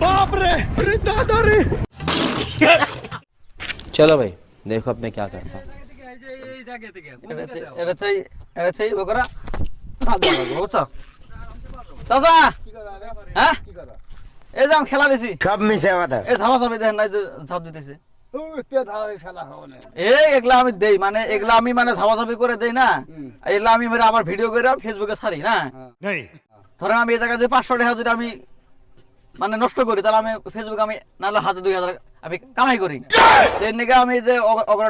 बाप रे, अरे दादा रे। चलो भाई देखो अब मैं क्या करता हूँ। খেলা দিছি সব মিশে কথা। এই ঝাপা ঝাপি দেখেন নাই যে ঝাপ দিতেছে খেলা হবে না। এই এগুলা আমি দেই মানে এগুলা আমি মানে ঝাপা ঝাপি করে দেই না এগুলা আমি মানে আবার ভিডিও করে ফেসবুকে ছাড়ি না ধরেন আমি এই জায়গায় যে 500 টাকা যদি আমি মানে নষ্ট করি তাহলে আমি ফেসবুকে আমি নাহলে 1000-2000 আমি কামাই করি এর নিকে আমি যে অগর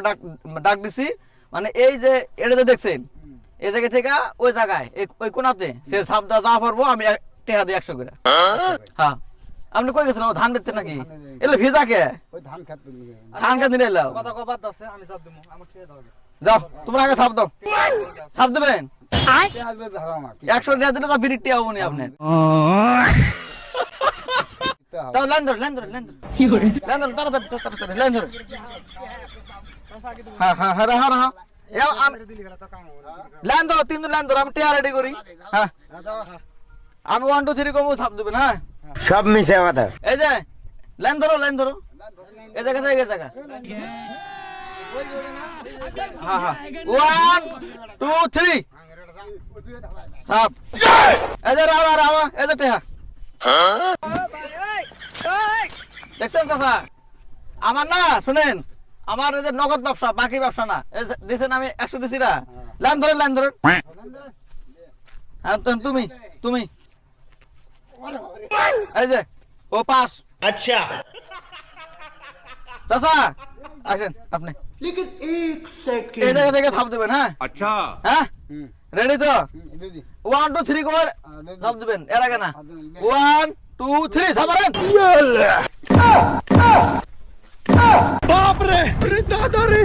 ডাক দিছি মানে এই যে এটা যে দেখছেন এই জায়গা থেকে ওই জায়গায় ওই কোনাতে সে ঝাপ দা যা পারবো আমি টাকা দিয়ে 100 করে হ্যাঁ আপনি কই গেছেন ধান বেচতে নাকি এলে ভিজা কে ওই ধান খেত ধান কে দিলে এলো কথা কবার আছে আমি চাপ দেবো আমার খেয়ে দাও যাও তোমরা আগে ছাপ দাও ছাপ দেবেন আসবে ধরো আমার 100 টাকা দিলে তো বিরিট টিয়া হবো নি আপনি তাও লাইন ধর কি করে লাইন ধর তাড়াতাড়ি লাইন ধর হ্যাঁ হ্যাঁ হ্যাঁ হ্যাঁ হ্যাঁ লাইন ধরো 3 লাইন ধরো আমি টিয়া রেডি করি হ্যাঁ আমি 1 2 3 কমও ছাপ দেবেন হ্যাঁ সব মিশে কথা। এই যে লাইন ধরো এই জায়গা থেকে এই জায়গা হ্যাঁ হ্যাঁ 1 2 3 ছাপ এই যে রাও এই যে টিয়া দেখছেন কথা আমার না শুনেন আমার এই যে নগদ ব্যবসা বাকি ব্যবসা না দিছেন আমি 100 দিছি না লাইন ধরেন হ্যাঁ তুমি এই যে ও পাস আচ্ছা চাচা আসেন আপনি लेकिन एक सेकंड এই জায়গা থেকে ছাপ দেবেন হ্যাঁ अच्छा হ্যাঁ রেডি তো दीदी 1 2 3 করে ছাপ দেবেন এর আগে না 1 2 3 ছাপারেন बाप रे, अरे दादा रे।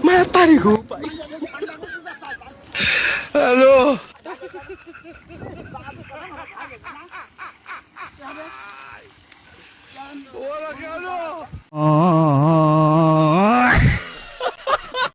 मैं तारी हूँ हेलो बोला क्या लो